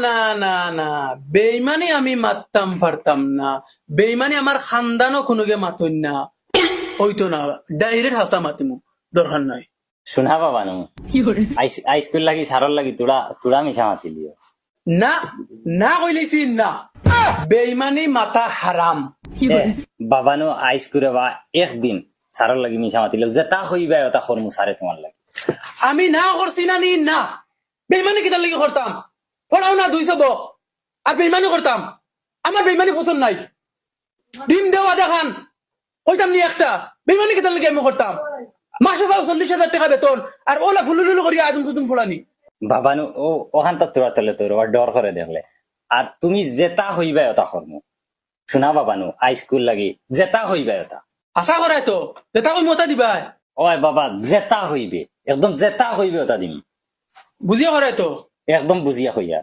না না না, বেইমানি আমি মারতাম পারতাম না। বেইমানি আমার খানদানও কোনোকে মাতইন না, হইতো না। ডাইরেক্ট হাসা মাতিমু, দরকার নাই। শুনা বাবা নু স্কুল লাগি সারর লাগি তোরা তোরা মিশা মাতিলিও না না কইলেছি না, বেইমানি মাতা হারাম। বাবানো আইস করে বা একদিন সারর লাগি মিশা মাতিল যেটা হইবা ওটা করমু সারে তোমার লাগি আমি না করছি না নি না, বেইমানি কিতার লাগি করতাম? পড়াও না 200 বক, আর বেইমানি করতাম? আমার বেইমানি পছন্দ নাই। ডিম দেওয়া দেখান কইতাম নি একটা, বেইমানি কিতার লাগি আমি করতাম? মাসে পাও 40,000 টাকা বেতন, আর ওলা ফুলুলুলু করিয়া আদম সুদুম ফোড়ানি। বাবানো ও ওখান তো তোরা তলে তোর ওর ডর করে দেখলে। আর তুমি যেটা হইবা ওটা করমু শুনা বাবানো স্কুল লাগি যেটা হইবা ওটা আশা করাই তো যেটা কই মতা দিবা, ওই বাবা যেটা হইবে একদম যেটা হইবে ওটা দিম বুঝিয়া করাই তো। একদম বুঝিয়া হইয়া